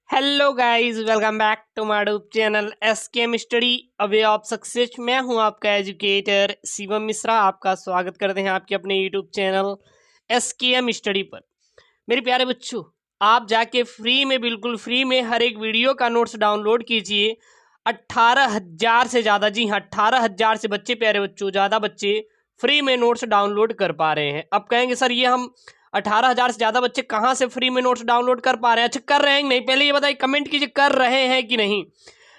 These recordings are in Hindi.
Hello guys, welcome back to my YouTube channel SKM study a way of success. मैं हूं आपका एजुकेटर शिवम मिश्रा। आपका स्वागत करते हैं आपके अपने यूट्यूब चैनल एसकेएम स्टडी पर। मेरे प्यारे बच्चों, आप जाके फ्री में, बिल्कुल फ्री में हर एक वीडियो का नोट्स डाउनलोड कीजिए। 18,000 से ज़्यादा, जी हाँ 18,000 से बच्चे, प्यारे बच्चों ज़्यादा बच्चे फ्री में नोट्स डाउनलोड कर पा रहे हैं। अब कहेंगे सर ये हम 18,000 से ज़्यादा बच्चे कहाँ से फ्री में नोट्स डाउनलोड कर पा रहे हैं? अच्छा, कर रहे हैं कि नहीं? पहले ये बताइए, कमेंट कीजिए कर रहे हैं कि नहीं।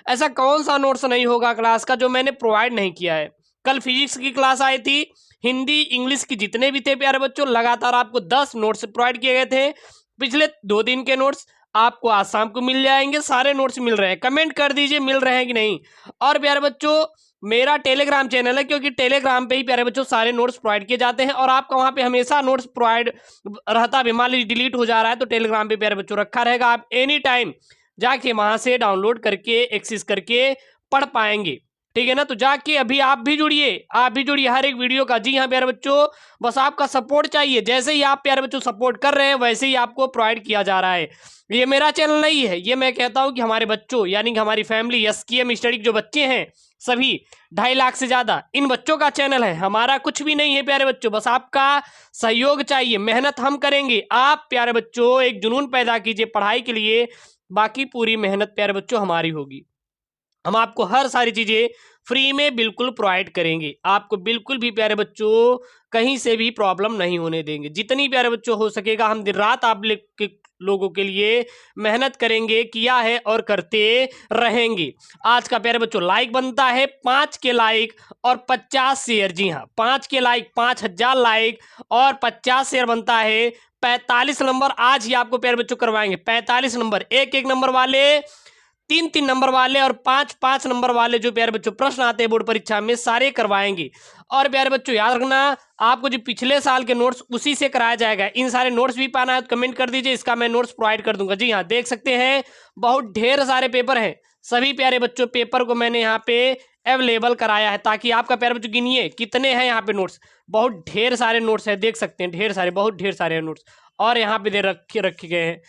ऐसा कौन सा नोट्स नहीं होगा क्लास का जो मैंने प्रोवाइड नहीं किया है? कल फिजिक्स की क्लास आई थी, हिंदी इंग्लिश की जितने भी थे प्यारे बच्चों, लगातार आपको 10 नोट्स प्रोवाइड किए गए थे। पिछले 2 दिन के नोट्स आपको आज शाम को मिल जाएंगे। सारे नोट्स मिल रहे हैं, कमेंट कर दीजिए मिल रहे हैं कि नहीं। और प्यारे बच्चों, मेरा टेलीग्राम चैनल है, क्योंकि टेलीग्राम पे ही प्यारे बच्चों सारे नोट्स प्रोवाइड किए जाते हैं और आपका वहां पे हमेशा नोट्स प्रोवाइड रहता है। मान लीजिए डिलीट हो जा रहा है तो टेलीग्राम पे प्यारे बच्चों रखा रहेगा, आप एनी टाइम जाके वहां से डाउनलोड करके एक्सेस करके पढ़ पाएंगे। ठीक है ना? तो जाके अभी आप भी जुड़िए, आप भी जुड़िए हर एक वीडियो का। जी हाँ प्यारे बच्चों, बस आपका सपोर्ट चाहिए। जैसे ही आप प्यारे बच्चों सपोर्ट कर रहे हैं वैसे ही आपको प्रोवाइड किया जा रहा है। ये मेरा चैनल नहीं है, ये मैं कहता हूं कि हमारे बच्चों यानी कि हमारी फैमिली एसकेएम स्टडी जो बच्चे हैं सभी 2.5 लाख से ज्यादा, इन बच्चों का चैनल है। हमारा कुछ भी नहीं है प्यारे बच्चों, बस आपका सहयोग चाहिए। मेहनत हम करेंगे, आप प्यारे बच्चों एक जुनून पैदा कीजिए पढ़ाई के लिए, बाकी पूरी मेहनत प्यारे बच्चों हमारी होगी। हम आपको हर सारी चीजें फ्री में बिल्कुल प्रोवाइड करेंगे। आपको बिल्कुल भी प्यारे बच्चों कहीं से भी प्रॉब्लम नहीं होने देंगे। जितनी प्यारे बच्चों हो सकेगा हम दिन रात आप लोगों के लिए मेहनत करेंगे, किया है और करते रहेंगे। आज का प्यारे बच्चों लाइक बनता है 5 के लाइक और 50 शेयर। जी हाँ, 5 के लाइक, 5,000 लाइक और 50 शेयर बनता है 45 नंबर। आज ही आपको प्यारे बच्चों करवाएंगे 45 नंबर। एक नंबर वाले, 3 नंबर वाले और 5 नंबर वाले जो प्यारे बच्चों प्रश्न आते हैं बोर्ड परीक्षा में, सारे करवाएंगे। और प्यारे बच्चों याद रखना, आपको जो पिछले साल के नोट्स उसी से कराया जाएगा। इन सारे नोट्स भी पाना है तो कमेंट कर दीजिए, इसका मैं नोट्स प्रोवाइड कर दूंगा। जी हाँ, देख सकते हैं बहुत ढेर सारे पेपर हैं। सभी प्यारे बच्चों पेपर को मैंने यहाँ पे अवेलेबल कराया है ताकि आपका प्यारे बच्चों गिनिए कितने हैं यहाँ पे नोट्स। बहुत ढेर सारे नोट्स है, देख सकते हैं ढेर सारे, बहुत ढेर सारे नोट्स और यहाँ पे दे रखे गए हैं।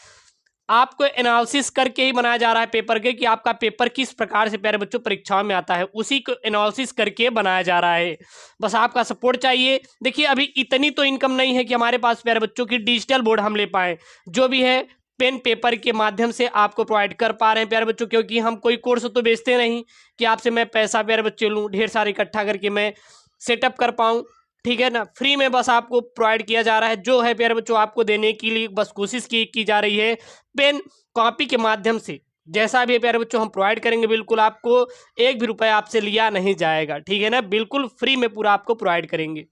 आपको एनालिसिस करके ही बनाया जा रहा है पेपर के, कि आपका पेपर किस प्रकार से प्यारे बच्चों परीक्षाओं में आता है, उसी को एनालिसिस करके बनाया जा रहा है। बस आपका सपोर्ट चाहिए। देखिए अभी इतनी तो इनकम नहीं है कि हमारे पास प्यारे बच्चों की डिजिटल बोर्ड हम ले पाए। जो भी है पेन पेपर के माध्यम से आपको प्रोवाइड कर पा रहे हैं प्यारे बच्चों, क्योंकि हम कोई कोर्स तो बेचते नहीं कि आपसे मैं पैसा प्यारे बच्चे लूँ ढेर सारे इकट्ठा करके मैं सेटअप कर पाऊँ। ठीक है ना? फ्री में बस आपको प्रोवाइड किया जा रहा है। जो है प्यारे बच्चों आपको देने के लिए बस कोशिश की जा रही है पेन कॉपी के माध्यम से। जैसा भी है प्यारे बच्चों हम प्रोवाइड करेंगे, बिल्कुल आपको 1 भी रुपया आपसे लिया नहीं जाएगा। ठीक है ना? बिल्कुल फ्री में पूरा आपको प्रोवाइड करेंगे।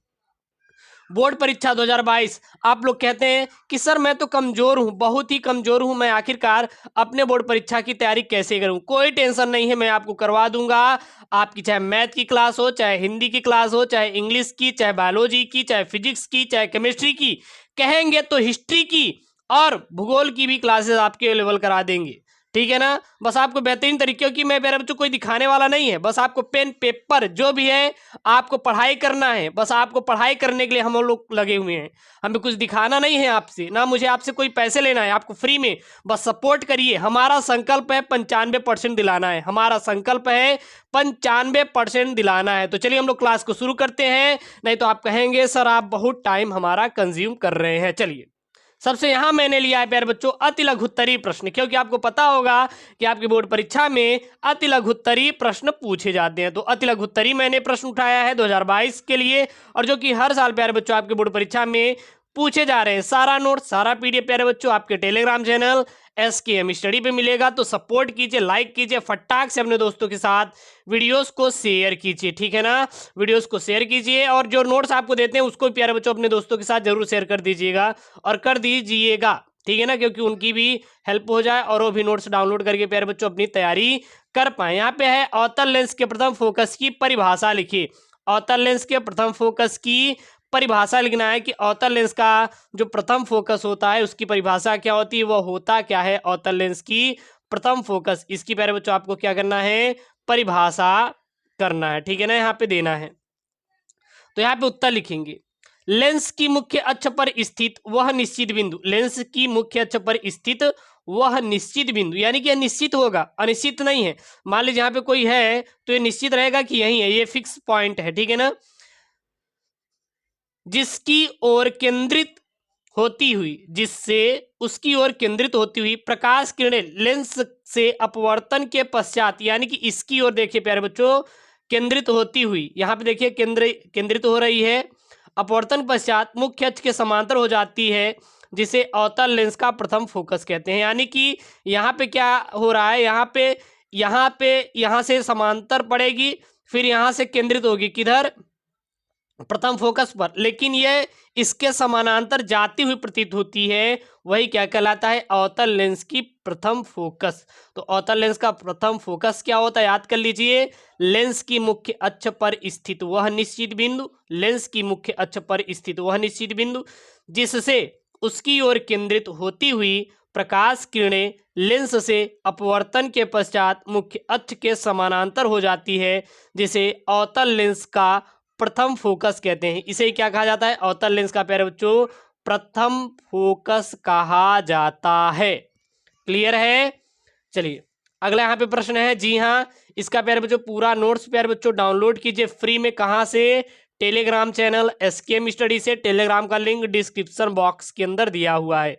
बोर्ड परीक्षा 2022, आप लोग कहते हैं कि सर मैं तो कमजोर हूं, बहुत ही कमजोर हूं, मैं आखिरकार अपने बोर्ड परीक्षा की तैयारी कैसे करूं? कोई टेंशन नहीं है, मैं आपको करवा दूंगा। आपकी चाहे मैथ की क्लास हो, चाहे हिंदी की क्लास हो, चाहे इंग्लिश की, चाहे बायोलॉजी की, चाहे फिजिक्स की, चाहे केमिस्ट्री की, कहेंगे तो हिस्ट्री की और भूगोल की भी क्लासेस आपके अवेलेबल करा देंगे। ठीक है ना? बस आपको बेहतरीन तरीके की, मैं मेरे बच्चों कोई दिखाने वाला नहीं है, बस आपको पेन पेपर जो भी है आपको पढ़ाई करना है। बस आपको पढ़ाई करने के लिए हम लोग लगे हुए हैं, हमें कुछ दिखाना नहीं है आपसे, ना मुझे आपसे कोई पैसे लेना है, आपको फ्री में बस सपोर्ट करिए। हमारा संकल्प है 95% दिलाना है, हमारा संकल्प है 95% दिलाना है। तो चलिए हम लोग क्लास को शुरू करते हैं, नहीं तो आप कहेंगे सर आप बहुत टाइम हमारा कंज्यूम कर रहे हैं। चलिए, सबसे यहां मैंने लिया है प्यारे बच्चों अति लघुत्तरी प्रश्न, क्योंकि आपको पता होगा कि आपकी बोर्ड परीक्षा में अति लघुत्तरी प्रश्न पूछे जाते हैं। तो अति लघुत्तरी मैंने प्रश्न उठाया है 2022 के लिए, और जो कि हर साल प्यारे बच्चों आपके बोर्ड परीक्षा में पूछे जा रहे हैं। सारा नोट, सारा पीडीएफ प्यारे बच्चों आपके टेलीग्राम चैनल एसकेएम स्टडी पे मिलेगा। तो सपोर्ट कीजिए, लाइक कीजिए, फटाक से अपने दोस्तों के साथ वीडियोस को शेयर कीजिए। ठीक है ना? वीडियोस को शेयर कीजिए और जो नोट्स आपको देते हैं उसको प्यारे बच्चों अपने दोस्तों के साथ जरूर शेयर कर दीजिएगा और कर दीजिएगा। ठीक है ना? क्योंकि उनकी भी हेल्प हो जाए और वो भी नोट्स डाउनलोड करके प्यारे बच्चों अपनी तैयारी कर पाए। यहाँ पे है अवतल लेंस के प्रथम फोकस की परिभाषा लिखिए। अवतल लेंस के प्रथम फोकस की परिभाषा लिखना है कि अवतल लेंस का जो प्रथम फोकस होता है उसकी परिभाषा क्या होती है, वह होता क्या है अवतल लेंस की प्रथम फोकस। इसकी प्यारे बच्चों आपको क्या करना है, परिभाषा करना है। ठीक है ना? यहाँ पे देना है, तो यहाँ पे उत्तर लिखेंगे। लेंस की मुख्य अक्ष पर स्थित वह निश्चित बिंदु, लेंस की मुख्य अक्ष पर स्थित वह निश्चित बिंदु, यानी कि यह निश्चित होगा, अनिश्चित नहीं है। मान लीजिए यहाँ पे कोई है तो ये निश्चित रहेगा कि यही है, ये फिक्स पॉइंट है, ठीक है ना। जिसकी ओर केंद्रित होती हुई, जिससे उसकी ओर केंद्रित होती हुई प्रकाश किरणें लेंस से अपवर्तन के पश्चात, यानी कि इसकी ओर देखिए प्यारे बच्चों, केंद्रित होती हुई, यहाँ पे देखिए केंद्रित हो रही है, अपवर्तन पश्चात मुख्य अक्ष के समांतर हो जाती है, जिसे अवतल लेंस का प्रथम फोकस कहते हैं। यानी कि यहाँ पे क्या हो रहा है, यहाँ से समांतर पड़ेगी, फिर यहाँ से केंद्रित होगी किधर, प्रथम फोकस पर, लेकिन ये इसके समानांतर जाती हुई प्रतीत होती है, वही क्या कहलाता है, अवतल लेंस की प्रथम फोकस। तो अवतल लेंस का प्रथम फोकस क्या होता है, याद कर लीजिए, लेंस की मुख्य अक्ष पर स्थित वह निश्चित बिंदु, लेंस की मुख्य अक्ष पर स्थित वह निश्चित बिंदु, जिससे उसकी ओर केंद्रित होती हुई प्रकाश किरणें लेंस से अपवर्तन के पश्चात मुख्य अक्ष के समानांतर हो जाती है, जिसे अवतल लेंस का प्रथम फोकस कहते हैं। इसे क्या कहा जाता है, अवतल लेंस का प्यारे बच्चों प्रथम फोकस कहा जाता है। क्लियर है। चलिए अगला यहाँ पे प्रश्न है, जी हाँ, इसका प्यारे बच्चों पूरा नोट्स प्यारे बच्चों डाउनलोड कीजिए फ्री में। कहाँ से, टेलीग्राम चैनल एसकेएम स्टडी से। टेलीग्राम का लिंक डिस्क्रिप्शन बॉक्स के अंदर दिया हुआ है।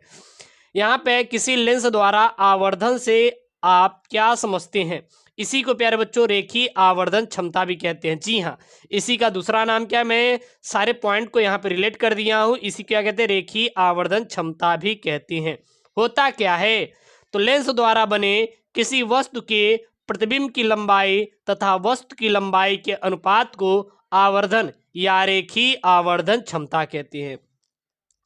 यहाँ पे किसी लेंस द्वारा आवर्धन से आप क्या समझते हैं, इसी को प्यारे बच्चों रेखीय आवर्धन क्षमता भी कहते हैं। जी हाँ, इसी का दूसरा नाम क्या है, मैं सारे पॉइंट को यहाँ पे रिलेट कर दिया हूँ, इसी क्या कहते हैं, रेखीय आवर्धन क्षमता भी कहते हैं। होता क्या है, तो लेंस द्वारा बने किसी वस्तु के प्रतिबिंब की लंबाई तथा वस्तु की लंबाई के अनुपात को आवर्धन या रेखीय आवर्धन क्षमता कहते हैं।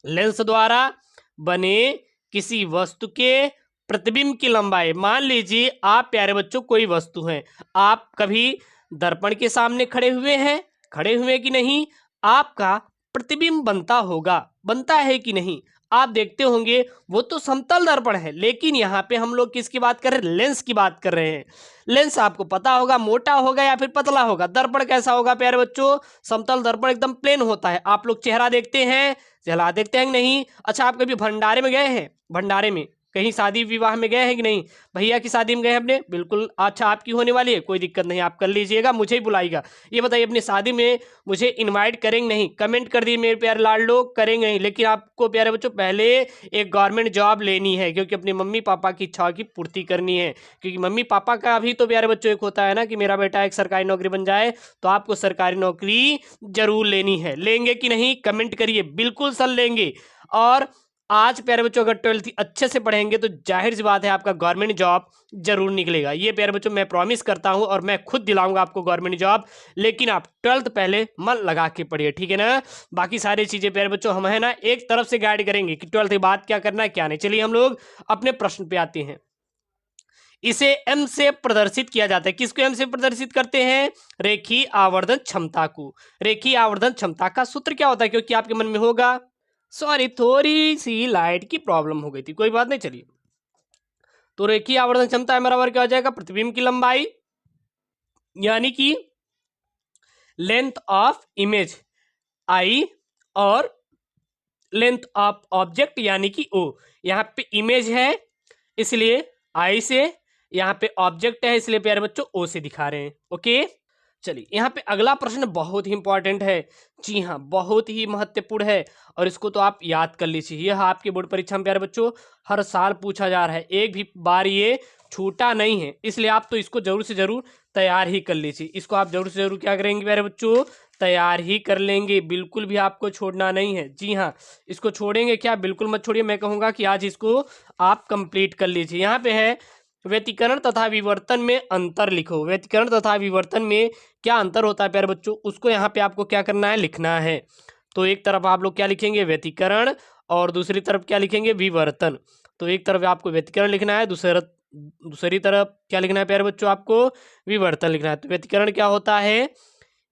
लेंस द्वारा बने किसी वस्तु के प्रतिबिंब की लंबाई, मान लीजिए आप प्यारे बच्चों कोई वस्तु है, आप कभी दर्पण के सामने खड़े हुए कि नहीं, आपका प्रतिबिंब बनता है कि नहीं, आप देखते होंगे वो तो समतल दर्पण है, लेकिन यहाँ पे हम लोग किसकी बात कर रहे हैं, लेंस की बात कर रहे हैं। लेंस आपको पता होगा मोटा होगा या फिर पतला होगा। दर्पण कैसा होगा प्यारे बच्चों, समतल दर्पण एकदम प्लेन होता है। आप लोग चेहरा देखते हैं कि नहीं। अच्छा, आप कभी भंडारे में गए हैं, भंडारे में कहीं शादी विवाह में गए हैं कि नहीं, भैया की शादी में गए हैं अपने, बिल्कुल। अच्छा, आपकी होने वाली है, कोई दिक्कत नहीं, आप कर लीजिएगा, मुझे ही बुलाइएगा। ये बताइए अपनी शादी में मुझे इनवाइट करेंगे नहीं, कमेंट कर दिए मेरे प्यारे लाल लोग, करेंगे नहीं। लेकिन आपको प्यारे बच्चों पहले एक गवर्नमेंट जॉब लेनी है, क्योंकि अपने मम्मी पापा की इच्छाओं की पूर्ति करनी है। क्योंकि मम्मी पापा का भी तो प्यारे बच्चों एक होता है ना कि मेरा बेटा एक सरकारी नौकरी बन जाए, तो आपको सरकारी नौकरी जरूर लेनी है। लेंगे कि नहीं, कमेंट करिए। बिल्कुल सर लेंगे। और आज प्यारे बच्चों अगर 12th अच्छे से पढ़ेंगे तो जाहिर सी बात है आपका गवर्नमेंट जॉब जरूर निकलेगा। ये प्यारे बच्चों मैं प्रॉमिस करता हूं, और मैं खुद दिलाऊंगा आपको गवर्नमेंट जॉब। लेकिन आप 12th पहले मन लगा के पढ़िए, ठीक है ना। बाकी सारी चीजें प्यारे बच्चों हम है ना एक तरफ से गाइड करेंगे कि 12th के बाद क्या करना है क्या नहीं। चलिए हम लोग अपने प्रश्न पे आते हैं। इसे एम से प्रदर्शित किया जाता है। किसको एम से प्रदर्शित करते हैं, रेखीय आवर्धन क्षमता को। रेखीय आवर्धन क्षमता का सूत्र क्या होता है, क्योंकि आपके मन में होगा, सॉरी थोड़ी सी लाइट की प्रॉब्लम हो गई थी, कोई बात नहीं। चलिए, तो रेखीय आवर्धन क्षमता बराबर क्या हो जाएगा, प्रतिबिंब की लंबाई यानी कि लेंथ ऑफ इमेज आई, और लेंथ ऑफ ऑब्जेक्ट यानी कि ओ। यहाँ पे इमेज है इसलिए आई से, यहाँ पे ऑब्जेक्ट है इसलिए प्यारे बच्चों ओ से दिखा रहे हैं। ओके, चलिए यहाँ पे अगला प्रश्न बहुत ही इंपॉर्टेंट है। जी हाँ, बहुत ही महत्वपूर्ण है, और इसको तो आप याद कर लीजिए। यह आपके बोर्ड परीक्षा में प्यारे बच्चों हर साल पूछा जा रहा है, एक भी बार ये छूटा नहीं है, इसलिए आप तो इसको जरूर से जरूर तैयार ही कर लीजिए। इसको आप जरूर से जरूर क्या करेंगे प्यारे बच्चों, तैयार ही कर लेंगे, बिल्कुल भी आपको छोड़ना नहीं है। जी हाँ, इसको छोड़ेंगे क्या, बिल्कुल मत छोड़िए। मैं कहूँगा कि आज इसको आप कंप्लीट कर लीजिए। यहाँ पे है, व्यतिकरण तथा विवर्तन में अंतर लिखो। व्यतिकरण तथा विवर्तन में क्या अंतर होता है प्यारे बच्चों, उसको यहाँ पे आपको क्या करना है, लिखना है। तो एक तरफ आप लोग क्या लिखेंगे, व्यतिकरण, और दूसरी तरफ क्या लिखेंगे, विवर्तन। तो एक तरफ आपको व्यतिकरण लिखना है, दूसरी तरफ क्या लिखना है प्यारे बच्चों, आपको विवर्तन लिखना है। तो व्यतिकरण क्या होता है,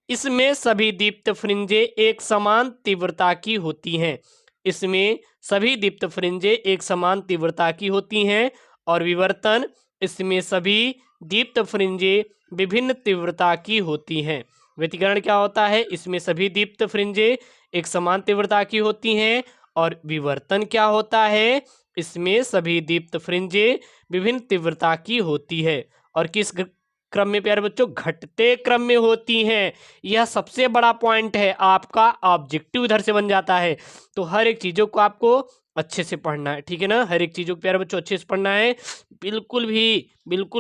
इसमें सभी दीप्त फ्रिंजे एक समान तीव्रता की होती हैं। इसमें सभी दीप्त फ्रिंजे एक समान तीव्रता की होती हैं। और विवर्तन, इसमें सभी दीप्त फ्रिंजे विभिन्न तीव्रता की होती हैं। व्यतिकरण क्या होता है, इसमें सभी दीप्त फ्रिंजे एक समान तीव्रता की होती हैं। और विवर्तन क्या होता है, इसमें सभी दीप्त फ्रिंजें विभिन्न तीव्रता की होती है और किस क्रम में प्यारे बच्चों, घटते क्रम में होती हैं। यह सबसे बड़ा पॉइंट है, आपका ऑब्जेक्टिव इधर से बन जाता है। तो हर एक चीजों को आपको अच्छे से पढ़ना है, ठीक है ना, हर एक चीजों को प्यारे बच्चों अच्छे से पढ़ना है, बिल्कुल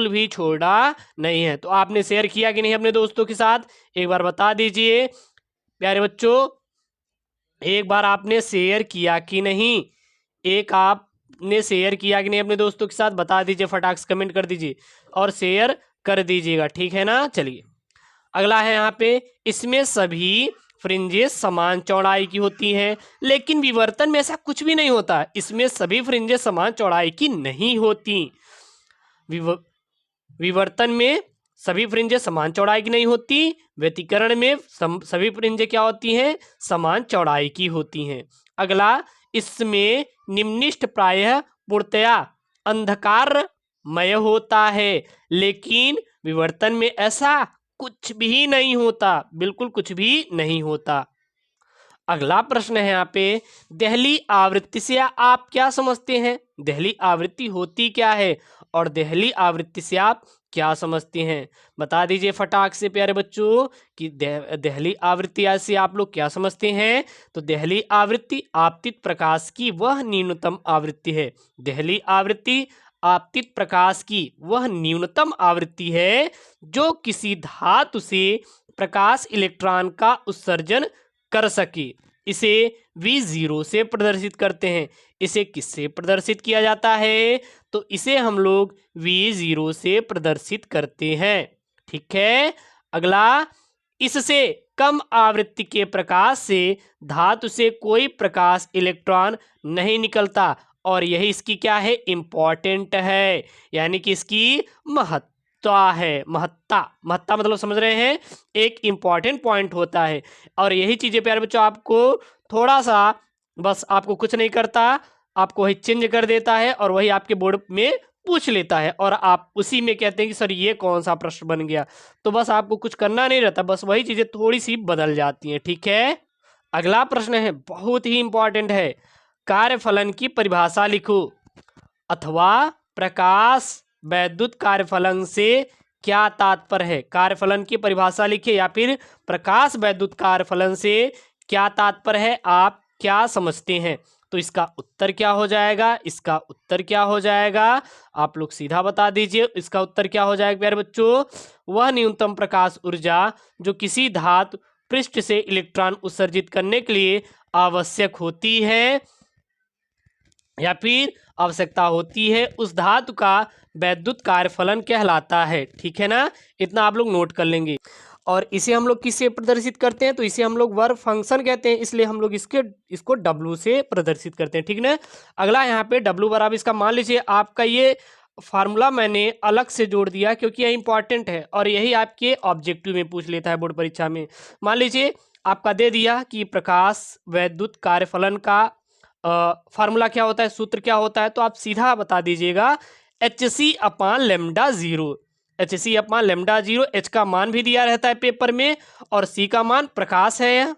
भी छोड़ा नहीं है। तो आपने शेयर किया कि नहीं अपने दोस्तों के साथ, एक बार बता दीजिए प्यारे बच्चों, एक बार आपने शेयर किया कि नहीं, एक आपने शेयर किया कि नहीं अपने दोस्तों के साथ, बता दीजिए, फटाक से कमेंट कर दीजिए और शेयर कर दीजिएगा, ठीक है ना। चलिए अगला है यहाँ पे, इसमें सभी फ्रिंजेस समान चौड़ाई की होती हैं, लेकिन विवर्तन में ऐसा कुछ भी नहीं होता। इसमें सभी फ्रिंजेस समान चौड़ाई की नहीं होती। विवर्तन में सभी फ्रिंजें समान चौड़ाई की नहीं होती, व्यतिकरण में सभी फ्रिंजें क्या होती हैं, समान चौड़ाई की होती हैं। अगला, इसमें निम्निष्ट प्रायः पूर्णतया अंधकारमय होता है, लेकिन विवर्तन में ऐसा कुछ भी नहीं होता, बिल्कुल कुछ भी नहीं होता। अगला प्रश्न है यहाँ पे, देहली आवृत्ति से आप क्या समझते हैं? देहली आवृत्ति होती क्या है और देहली आवृत्ति से आप क्या समझते हैं? बता दीजिए फटाक से प्यारे बच्चों कि देहली आवृत्ति से आप लोग क्या समझते हैं। तो देहली आवृत्ति आपतित प्रकाश की वह न्यूनतम आवृत्ति है। देहली आवृत्ति आपतित प्रकाश की वह न्यूनतम आवृत्ति है जो किसी धातु से प्रकाश इलेक्ट्रॉन का उत्सर्जन कर सके। इसे V0 से प्रदर्शित करते हैं। इसे किससे प्रदर्शित किया जाता है? तो इसे हम लोग V0 से प्रदर्शित करते हैं, ठीक है। अगला, इससे कम आवृत्ति के प्रकाश से धातु से कोई प्रकाश इलेक्ट्रॉन नहीं निकलता और यही इसकी क्या है, इम्पोर्टेंट है, यानी कि इसकी महत्ता है। महत्ता मतलब समझ रहे हैं, एक इंपॉर्टेंट पॉइंट होता है। और यही चीजें प्यारे बच्चों आपको थोड़ा सा, बस आपको कुछ नहीं करता, आपको वही चेंज कर देता है और वही आपके बोर्ड में पूछ लेता है और आप उसी में कहते हैं कि सर ये कौन सा प्रश्न बन गया। तो बस आपको कुछ करना नहीं रहता, बस वही चीजें थोड़ी सी बदल जाती हैं, ठीक है। अगला प्रश्न है, बहुत ही इंपॉर्टेंट है, कार्यफलन की परिभाषा लिखो, अथवा प्रकाश वैद्युत कार्यफलन से क्या तात्पर्य है। कार्यफलन की परिभाषा लिखिए या फिर प्रकाश वैद्युत कार्यफलन से क्या तात्पर्य है, आप क्या समझते हैं। तो इसका उत्तर क्या हो जाएगा, इसका उत्तर क्या हो जाएगा, आप लोग सीधा बता दीजिए। इसका उत्तर क्या हो जाएगा प्यारे बच्चों, वह न्यूनतम प्रकाश ऊर्जा जो किसी धातु पृष्ठ से इलेक्ट्रॉन उत्सर्जित करने के लिए आवश्यक होती है या फिर आवश्यकता होती है, उस धातु का वैद्युत कार्यफलन कहलाता है, ठीक है ना। इतना आप लोग नोट कर लेंगे। और इसे हम लोग किससे प्रदर्शित करते हैं, तो इसे हम लोग वर्क फंक्शन कहते हैं, इसलिए हम लोग इसको W से प्रदर्शित करते हैं, ठीक ना। अगला यहाँ पे W बराबर इसका मान लीजिए, आपका ये फार्मूला मैंने अलग से जोड़ दिया क्योंकि यह इंपॉर्टेंट है और यही आपके ऑब्जेक्टिव में पूछ लेता है बोर्ड परीक्षा में। मान लीजिए आपका दे दिया कि प्रकाश वैद्युत कार्यफलन का फार्मूला क्या होता है, सूत्र क्या होता है, तो आप सीधा बता दीजिएगा HC/λ0। HC/λ0, H का मान भी दिया रहता है पेपर में और C का मान प्रकाश है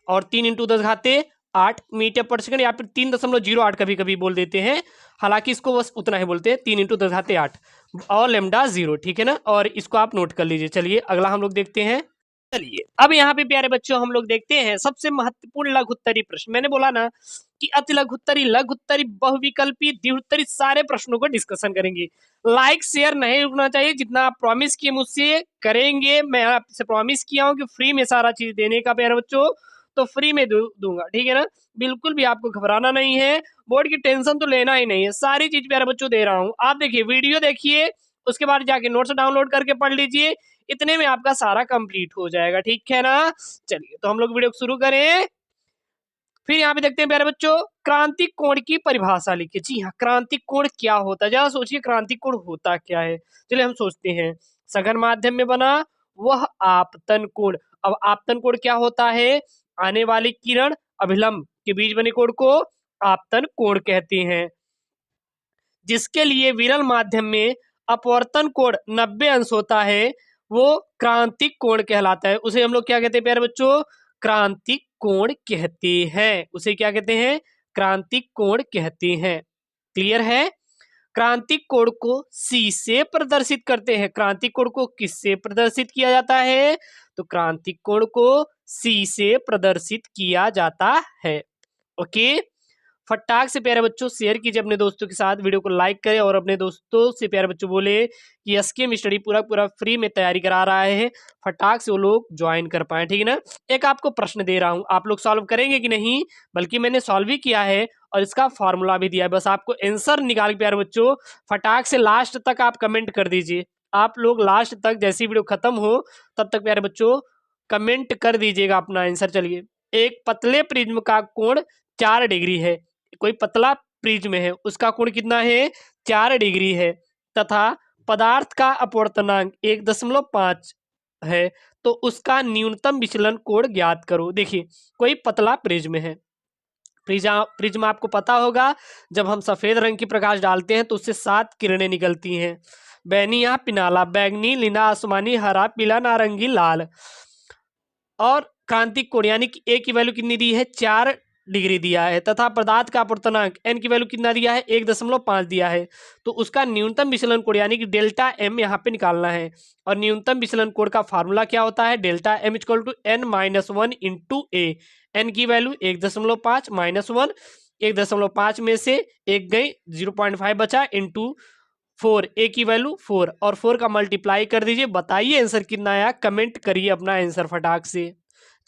और 3 × 10⁸ मीटर पर सेकंड या फिर 3.08 कभी कभी बोल देते हैं, हालांकि इसको बस उतना ही बोलते हैं, 3 × 10⁸ और λ0, ठीक है ना। और इसको आप नोट कर लीजिए। चलिए अगला हम लोग देखते हैं। चलिए अब यहाँ पे प्यारे बच्चों हम लोग देखते हैं सबसे महत्वपूर्ण लघुत्तरी प्रश्न। मैंने बोला ना कि अति लघुत्तरी, लघुत्तरी, बहुविकल्पी, द्विउत्तरी सारे प्रश्नों को डिस्कशन करेंगे। लाइक शेयर नहीं रुकना चाहिए, जितना आप प्रॉमिस किए मुझसे करेंगे, मैं आपसे प्रॉमिस किया हूँ कि फ्री में सारा चीज देने का प्यारे बच्चों, तो फ्री में दूंगा, ठीक है ना। बिल्कुल भी आपको घबराना नहीं है, बोर्ड की टेंशन तो लेना ही नहीं है, सारी चीज प्यारे बच्चों दे रहा हूँ। आप देखिए, वीडियो देखिए, उसके बाद जाके नोट्स डाउनलोड करके पढ़ लीजिए, इतने में आपका सारा कंप्लीट हो जाएगा, ठीक है ना। चलिए तो हम लोग वीडियो शुरू करें। फिर यहाँ पे देखते हैं प्यारे बच्चों, क्रांतिक कोण की परिभाषा लिखिए। जी हाँ, क्रांतिक कोण क्या होता है, जरा सोचिए क्रांतिक कोण होता क्या है। चलिए हम सोचते हैं, सघन माध्यम में बना वह आपतन कोण। अब आपतन कोण क्या होता है, आने वाली किरण अभिलंब के बीच बने कोण को आपतन कोण कहते हैं। जिसके लिए विरल माध्यम में अपवर्तन कोण 90 अंश होता है, वो क्रांतिक कोण कहलाता है। उसे हम लोग क्या कहते हैं प्यारे बच्चों, क्रांतिक कोण कहते हैं। उसे क्या कहते हैं, क्रांतिक कोण कहते हैं। क्लियर है। क्रांतिक कोण को C से प्रदर्शित करते हैं। क्रांतिक कोण को किससे प्रदर्शित किया जाता है? तो क्रांतिक कोण को C से प्रदर्शित किया जाता है। ओके, फटाक से प्यारे बच्चों शेयर कीजिए अपने दोस्तों के साथ, वीडियो को लाइक करें और अपने दोस्तों से प्यारे बच्चों बोले कि एसकेएम स्टडी पूरा फ्री में तैयारी करा रहा है, फटाक से वो लोग ज्वाइन कर पाए, ठीक है ना। एक आपको प्रश्न दे रहा हूं, आप लोग सॉल्व करेंगे कि नहीं? बल्कि मैंने सॉल्व भी किया है और इसका फॉर्मूला भी दिया है, बस आपको आंसर निकाल के प्यारे बच्चों फटाक से लास्ट तक आप कमेंट कर दीजिए। आप लोग लास्ट तक जैसी वीडियो खत्म हो तब तक प्यारे बच्चों कमेंट कर दीजिएगा अपना आंसर। चलिए, एक पतले प्रिज्म का कोण 4 डिग्री है। कोई पतला प्रिज्म है, उसका कोण कितना है? 4 डिग्री है, तथा पदार्थ का अपवर्तनांक 1.5 है, तो उसका न्यूनतम विचलन कोण ज्ञात करो। देखिए, कोई पतला प्रिज्म है, प्रिज्म आपको पता होगा, जब हम सफेद रंग की प्रकाश डालते हैं तो उससे 7 किरणें निकलती हैं, बैनिया, पिनाला, बैंगनी, लीला, आसमानी, हरा, पीला, नारंगी, लाल। और क्रांतिक कोण यानी कि ए की वैल्यू कितनी दी है? 4 डिग्री दिया है, तथा पदार्थ का अपवर्तनांक एन की वैल्यू कितना दिया है? 1.5 दिया है, तो उसका न्यूनतम विचलन कोण यानी कि डेल्टा एम यहाँ पे निकालना है। और न्यूनतम विचलन कोण का फार्मूला क्या होता है? Delta M equal to N minus 1 into A. N की वैल्यू 1.5 माइनस 1, 1.5 में से एक गई 0.5 बचा, इंटू 4, ए की वैल्यू 4 और 4 का मल्टीप्लाई कर दीजिए। बताइए आंसर कितना आया, कमेंट करिए अपना आंसर फटाक से।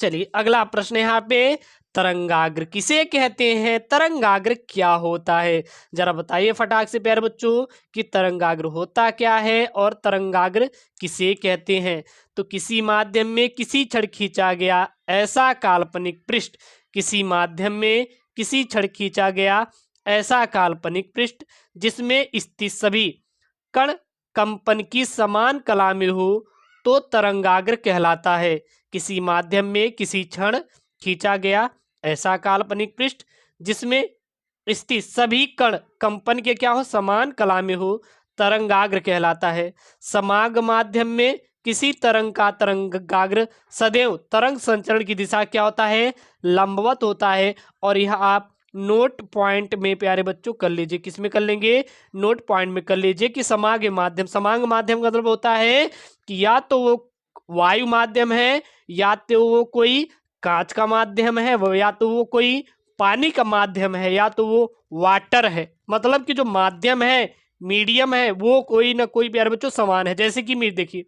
चलिए अगला प्रश्न है यहाँ पे, तरंगाग्र किसे कहते हैं? तरंगाग्र क्या होता है? जरा बताइए फटाक से प्यारे बच्चों कि तरंगाग्र होता क्या है और तरंगाग्र किसे कहते हैं? तो किसी माध्यम में किसी क्षण खींचा गया ऐसा काल्पनिक पृष्ठ, किसी माध्यम में किसी क्षण खींचा गया ऐसा काल्पनिक पृष्ठ जिसमें स्थित सभी कण कंपन की समान कला में हो, तो तरंगाग्र कहलाता है। किसी माध्यम में किसी क्षण खींचा गया ऐसा काल्पनिक पृष्ठ जिसमें स्थित सभी कण कंपन के क्या हो? समान कला में हो, तरंगाग्र कहलाता है। समाग माध्यम में किसी तरंग का तरंगाग्र सदैव तरंग संचरण की दिशा क्या होता है? लंबवत होता है। और यह आप नोट पॉइंट में प्यारे बच्चों कर लीजिए, किस में कर लेंगे? नोट पॉइंट में कर लीजिए कि समांग माध्यम, समांग माध्यम का मतलब होता है कि या तो वो वायु माध्यम है, या तो वो कोई कांच का माध्यम है, या तो वो कोई पानी का माध्यम है, या तो वो वाटर है। मतलब कि जो माध्यम है, मीडियम है, वो कोई ना कोई प्यारे बच्चों समान है। जैसे कि देखिए,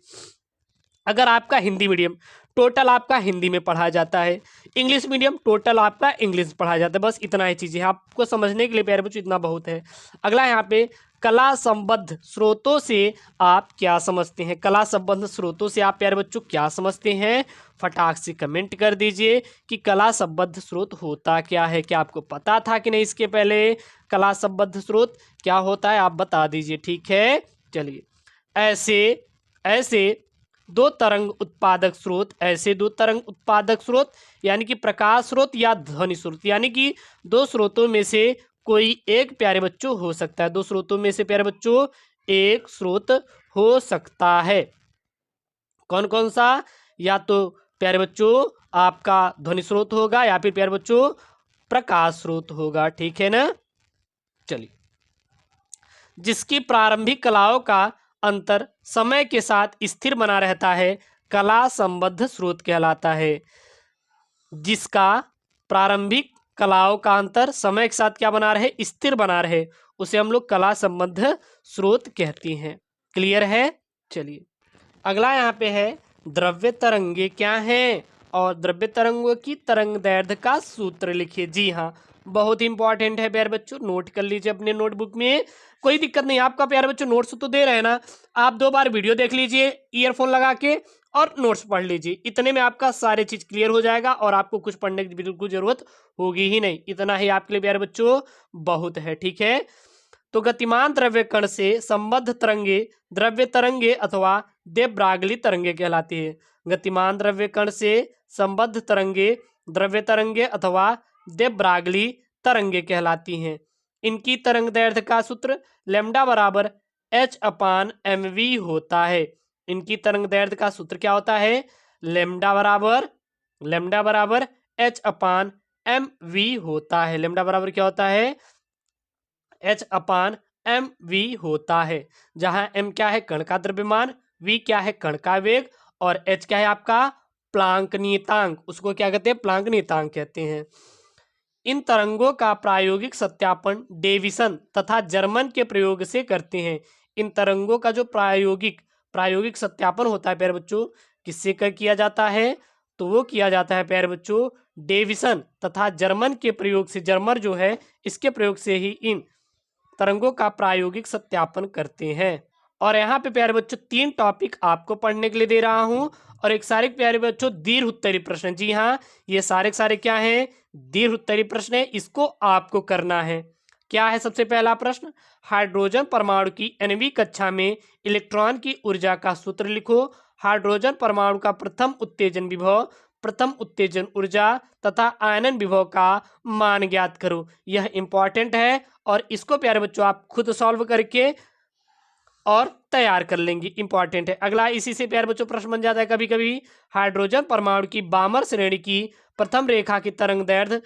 अगर आपका हिंदी मीडियम, टोटल आपका हिंदी में पढ़ाया जाता है, इंग्लिश मीडियम टोटल आपका इंग्लिश पढ़ाया जाता है, बस इतना ही चीज़ें आपको समझने के लिए प्यारे बच्चों इतना बहुत है। अगला यहाँ पे, कला संबद्ध स्रोतों से आप क्या समझते हैं? कला संबद्ध स्रोतों से आप प्यारे बच्चों क्या समझते हैं? फटाक से कमेंट कर दीजिए कि कला संबद्ध स्रोत होता क्या है। क्या आपको पता था कि नहीं इसके पहले? कला संबद्ध स्रोत क्या होता है आप बता दीजिए, ठीक है। चलिए, ऐसे ऐसे दो तरंग उत्पादक स्रोत, ऐसे दो तरंग उत्पादक स्रोत यानी कि प्रकाश स्रोत या ध्वनि स्रोत, यानी कि दो स्रोतों में से कोई एक प्यारे बच्चों हो सकता है। दो स्रोतों में से प्यारे बच्चों एक स्रोत हो सकता है। कौन कौन सा? या तो प्यारे बच्चों आपका ध्वनि स्रोत होगा, या फिर प्यारे बच्चों प्रकाश स्रोत होगा, ठीक है ना। चलिए, जिसकी प्रारंभिक कलाओं का अंतर समय के साथ स्थिर बना रहता है, कला संबद्ध स्रोत कहलाता है। जिसका प्रारंभिक कलाओं का अंतर समय के साथ क्या बना रहे? स्थिर बना रहे, उसे हम लोग कला संबद्ध स्रोत कहते हैं। क्लियर है। चलिए अगला यहाँ पे है, द्रव्य तरंगे क्या हैं? और द्रव्य तरंगों की तरंग दैर्ध्य का सूत्र लिखिए। जी हाँ, बहुत इंपॉर्टेंट है प्यारे बच्चों, नोट कर लीजिए अपने नोटबुक में। कोई दिक्कत नहीं, आपका प्यारे बच्चों नोट्स तो दे रहे हैं ना, आप 2 बार वीडियो देख लीजिए ईयरफोन लगा के और नोट्स पढ़ लीजिए, इतने में आपका सारे चीज क्लियर हो जाएगा और आपको कुछ पढ़ने की बिल्कुल जरूरत होगी ही नहीं। इतना ही आपके लिए प्यारे बच्चों बहुत है, ठीक है। तो गतिमान द्रव्य कण से संबद्ध तरंगे द्रव्य तरंगे अथवा दे ब्रागली तरंगे कहलाती है। गतिमान द्रव्य कण से संबद्ध तरंगे द्रव्य तरंगे अथवा दे ब्रागली तरंगे कहलाती हैं। इनकी तरंग दैर्ध्य का सूत्र लैम्डा बराबर h/mv होता है। इनकी तरंग दैर्ध्य का सूत्र क्या होता है? लैम्डा बराबर h/mv होता है। लैम्डा बराबर क्या होता है? H अपान एम वी होता है, जहाँ m क्या है कण का द्रव्यमान, v क्या है कण का वेग और h क्या है आपका प्लांक नियतांक, उसको क्या कहते हैं प्लांक नियतांक कहते हैं। इन तरंगों का प्रायोगिक सत्यापन डेविसन तथा जर्मन के प्रयोग से करते हैं। इन तरंगों का जो प्रायोगिक सत्यापन होता है प्यारे बच्चों किससे किया जाता है, तो वो किया जाता है प्यारे बच्चों डेविसन तथा जर्मन के प्रयोग से, जर्मन जो है इसके प्रयोग से ही इन तरंगों का प्रायोगिक सत्यापन करते हैं। और यहाँ पे प्यारे बच्चों 3 टॉपिक आपको पढ़ने के लिए दे रहा हूँ और एक सारे प्यारे बच्चों दीर्घ उत्तरी प्रश्न। जी हाँ, ये सारे क्या हैं दीर्घ उत्तरी प्रश्न है, इसको आपको करना है। क्या है सबसे पहला प्रश्न, हाइड्रोजन परमाणु की nवीं कक्षा में इलेक्ट्रॉन की ऊर्जा का सूत्र लिखो। हाइड्रोजन परमाणु का प्रथम उत्तेजन विभव, प्रथम उत्तेजन ऊर्जा तथा आयनन विभव का मान ज्ञात करो। यह इंपॉर्टेंट है और इसको प्यारे बच्चों आप खुद सॉल्व करके और तैयार कर लेंगे, इंपॉर्टेंट है। अगला इसी से प्यारे बच्चों प्रश्न बन जाता है कभी कभी, हाइड्रोजन परमाणु की बामर श्रेणी की प्रथम रेखा की तरंग दैर्ध्य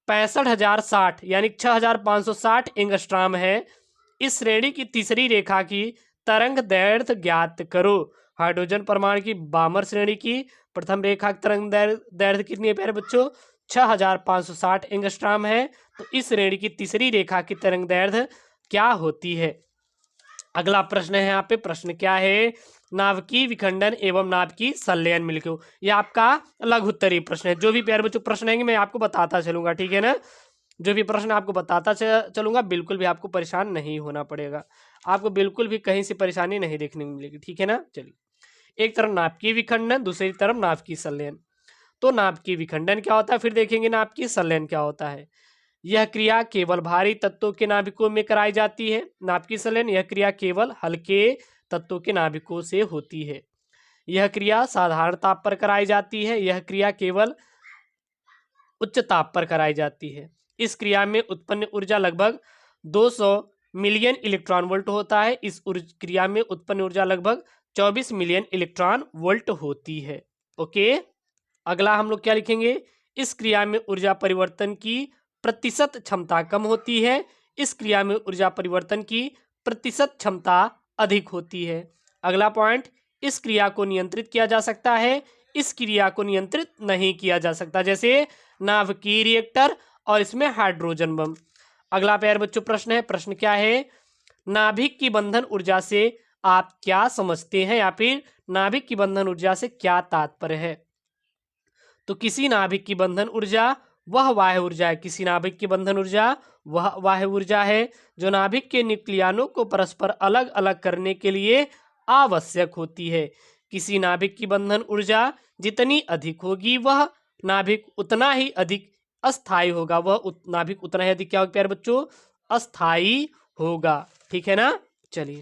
65,060 यानी 6,560 एंगस्ट्राम है। इस श्रेणी की तीसरी रेखा की तरंग दैर्ध्य ज्ञात करो। हाइड्रोजन परमाणु की बामर श्रेणी की प्रथम रेखा की तरंग दैर्ध्य कितनी है प्यारे बच्चों 6,560 एंगस्ट्राम है। तो इस श्रेणी की तीसरी रेखा की तरंग दैर्ध्य क्या होती है। अगला प्रश्न है यहाँ पे, प्रश्न क्या है, नाभिकीय विखंडन एवं नाभिकीय संलयन में लिखो। यह आपका लघु उत्तरीय प्रश्न है। जो भी प्यारे बच्चों प्रश्न आएंगे मैं आपको बताता चलूंगा, ठीक है ना। जो भी प्रश्न आपको बताता चलूंगा, बिल्कुल भी आपको परेशान नहीं होना पड़ेगा, आपको बिल्कुल भी कहीं से परेशानी नहीं देखने को मिलेगी, ठीक है ना। चलिए, एक तरफ नाभिकीय विखंडन, दूसरी तरफ नाभिकीय संलयन। तो नाभिकीय विखंडन क्या होता है, फिर देखेंगे नाभिकीय संलयन क्या होता है। यह क्रिया केवल भारी तत्वों के नाभिकों में कराई जाती है। नाभिकीय संलयन, यह क्रिया केवल हल्के तत्वों के नाभिकों से होती है। यह क्रिया साधारण ताप पर कराई जाती है। यह क्रिया केवल उच्च ताप पर कराई जाती है। इस क्रिया में उत्पन्न ऊर्जा लगभग 200 मिलियन इलेक्ट्रॉन वोल्ट होता है। इस क्रिया में उत्पन्न ऊर्जा लगभग 24 मिलियन इलेक्ट्रॉन वोल्ट होती है। ओके, अगला हम लोग क्या लिखेंगे, इस क्रिया में ऊर्जा परिवर्तन की प्रतिशत क्षमता कम होती है। इस क्रिया में ऊर्जा परिवर्तन की प्रतिशत क्षमता अधिक होती है। अगला पॉइंट, इस क्रिया को नियंत्रित किया जा सकता है। इस क्रिया को नियंत्रित नहीं किया जा सकता, जैसे नाभिकीय रिएक्टर और इसमें हाइड्रोजन बम। अगला प्यारे बच्चों प्रश्न है, प्रश्न क्या है, नाभिक की बंधन ऊर्जा से आप क्या समझते हैं, या फिर नाभिक की बंधन ऊर्जा से क्या तात्पर्य है। तो किसी नाभिक की बंधन ऊर्जा वह बाह्य ऊर्जा है, किसी नाभिक की बंधन ऊर्जा वह बाह्य ऊर्जा है जो नाभिक के न्यूक्लियनों को परस्पर अलग अलग करने के लिए आवश्यक होती है। किसी नाभिक की बंधन ऊर्जा जितनी अधिक होगी वह नाभिक उतना ही अधिक अस्थायी होगा, वह नाभिक उतना ही अधिक क्या होगा प्यारे बच्चों अस्थायी होगा, ठीक है ना। चलिए,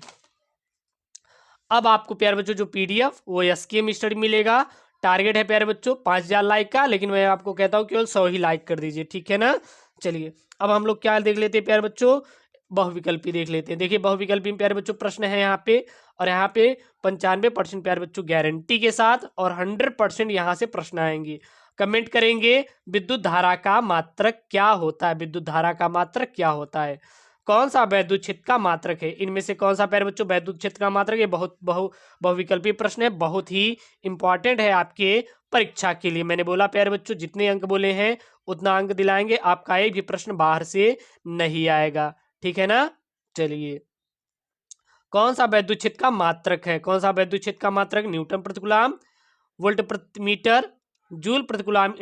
अब आपको प्यारे बच्चों जो पीडीएफ वो एसकेएम स्टडी मिलेगा। टारगेट है प्यारे बच्चों 5,000 लाइक का, लेकिन मैं आपको कहता हूँ केवल 100 ही लाइक कर दीजिए, ठीक है ना। चलिए, अब हम लोग क्या देख लेते हैं प्यारे बच्चों, बहुविकल्पी देख लेते हैं। देखिए, बहुविकल्पी में प्यारे बच्चों प्रश्न है यहाँ पे, और यहाँ पे 95% प्यारे बच्चों गारंटी के साथ और 100% यहाँ से प्रश्न आएंगे। कमेंट करेंगे विद्युत धारा का मात्रक क्या होता है, विद्युत धारा का मात्रक क्या होता है, कौन सा वैद्युत क्षेत्र का मात्रक है, इनमें से कौन सा प्यारे बच्चों वैद्युत क्षेत्र का मात्रक है। बहुत बहुविकल्पी प्रश्न है, बहुत ही इंपॉर्टेंट है आपके परीक्षा के लिए। मैंने बोला प्यारे बच्चों जितने अंक बोले हैं उतना अंक दिलाएंगे, आपका एक भी प्रश्न बाहर से नहीं आएगा, ठीक है ना। चलिए, कौन सा वैद्युत क्षेत्र का मात्रक है, कौन सा वैद्युत क्षेत्र का मात्रक, न्यूटन प्रति कूलम, वोल्ट प्रति मीटर, जूल प्रति कूलम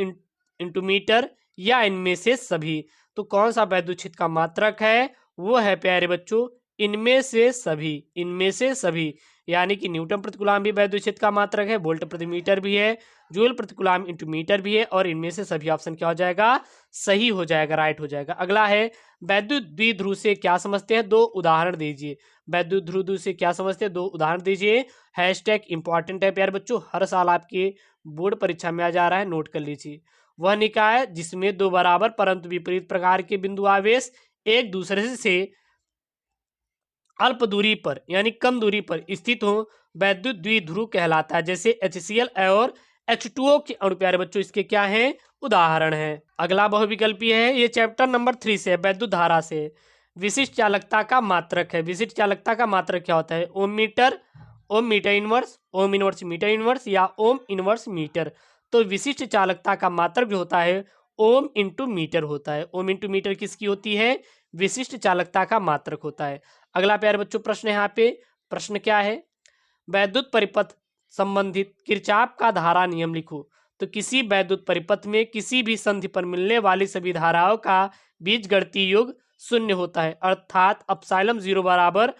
इंटू मीटर, या इनमें से सभी। तो कौन सा वैद्युत क्षेत्र का मात्रक है, वो है प्यारे बच्चों इनमें से सभी, इनमें से सभी। यानी कि न्यूटन प्रति कूलम भी वैद्युत क्षेत्र का मात्रक है, वोल्ट प्रति मीटर भी है, जूल प्रति कूलम इंटू मीटर भी है, और इनमें से सभी ऑप्शन क्या हो जाएगा, सही हो जाएगा, राइट हो जाएगा। अगला है वैद्युत द्विध्रुव से क्या समझते हैं, 2 उदाहरण दीजिए। वैद्युत ध्रुव से क्या समझते हैं, 2 उदाहरण दीजिए। हैशटैग इंपॉर्टेंट है प्यारे बच्चों, हर साल आपके बोर्ड परीक्षा में आ जा रहा है, नोट कर लीजिए। वह निकाय जिसमें 2 बराबर परंतु विपरीत प्रकार के बिंदु आवेश एक दूसरे से अल्प दूरी पर यानी कम दूरी पर स्थित हो वैद्युत द्विध्रुव कहलाता है। जैसे HCl और H2O के अणु प्यारे बच्चों इसके क्या हैं, उदाहरण हैं। अगला बहुविकल्पी है, ये चैप्टर नंबर 3 से है, वैद्युत धारा से। विशिष्ट चालकता का मात्रक है। विशिष्ट चालकता का मात्रक क्या होता है? Ohm metre, ohm metre inverse, ohm inverse metre inverse या ओम इनवर्स मीटर। तो विशिष्ट चालकता का मात्रक जो होता है ओम इंटू मीटर होता है। ओम इंटू मीटर किसकी होती है? विशिष्ट चालकता का मात्रक होता है। अगला प्यारे बच्चों प्रश्न यहाँ पे, प्रश्न क्या है? वैद्युत परिपथ संबंधित किरचॉफ का धारा नियम लिखो। तो किसी वैद्युत परिपथ में किसी भी संधि पर मिलने वाली सभी धाराओं का बीजगणितीय योग शून्य होता है, अर्थात अपसाइलम जीरो बराबर,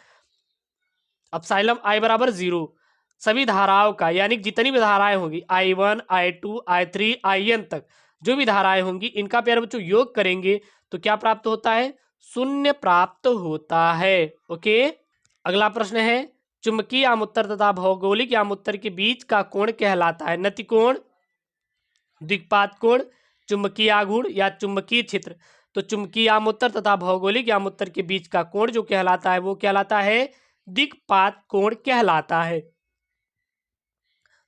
अपसाइलम आई बराबर जीरो। सभी धाराओं का, यानी जितनी भी धाराएं होंगी I1, I2, I3, IN तक जो भी धाराएं होंगी, इनका प्यारे बच्चों योग करेंगे तो क्या प्राप्त होता है? शून्य प्राप्त होता है। ओके। अगला प्रश्न है, चुंबकीय आमुत्तर तथा भौगोलिक आमुत्तर के बीच का कोण कहलाता है? नतिकोण, द्विघात कोण, चुंबकीय आघूर्ण या चुंबकीय क्षेत्र। तो चुंबकीय आमुत्तर तथा भौगोलिक आमुत्तर के बीच का कोण जो कहलाता है वो कहलाता है द्विघात कोण कहलाता है।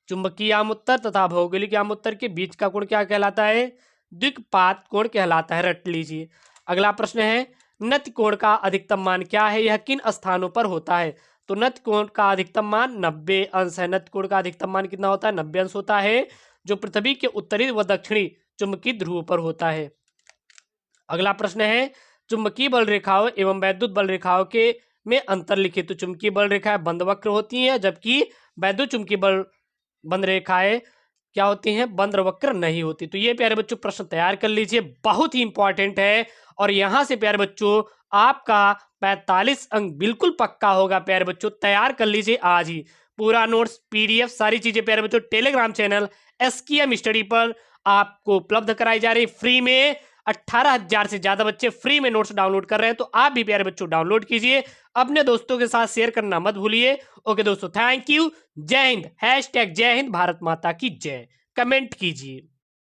चुंबकीय आमुत्तर तथा भौगोलिक आमुत्तर के बीच का कोण क्या कहलाता है? द्विघात कोण कहलाता है, रट लीजिए। अगला प्रश्न है, नत्य कोण का अधिकतम मान क्या है? यह किन स्थानों पर होता है? तो नत्य कोण का अधिकतम मान 90 अंश है। नत्य कोण का अधिकतम मान कितना होता है? 90 अंश होता है, जो पृथ्वी के उत्तरी व दक्षिणी चुंबकीय ध्रुव पर होता है। अगला प्रश्न है, चुंबकीय बल रेखाओं एवं वैद्युत बल रेखाओं के में अंतर लिखिए। तो चुंबकीय बल रेखाएं बंद वक्र होती हैं, जबकि वैद्युत चुंबकीय बल बंद रेखाएं क्या होती हैं? बंद वक्र नहीं होती। तो ये प्यारे बच्चों प्रश्न तैयार कर लीजिए, बहुत ही इंपॉर्टेंट है। और यहां से प्यारे बच्चों आपका 45 अंक बिल्कुल पक्का होगा। प्यारे बच्चों तैयार कर लीजिए आज ही पूरा नोट्स, पीडीएफ, सारी चीजें प्यारे बच्चों टेलीग्राम चैनल एसकेएम स्टडी पर आपको उपलब्ध कराई जा रही फ्री में। 18,000 से ज्यादा बच्चे फ्री में नोट्स डाउनलोड कर रहे हैं, तो आप भी प्यारे बच्चों डाउनलोड कीजिए, अपने दोस्तों के साथ शेयर करना मत भूलिए। ओके दोस्तों, थैंक यू। जय हिंद। #जय हिंद, भारत माता की जय कमेंट कीजिए।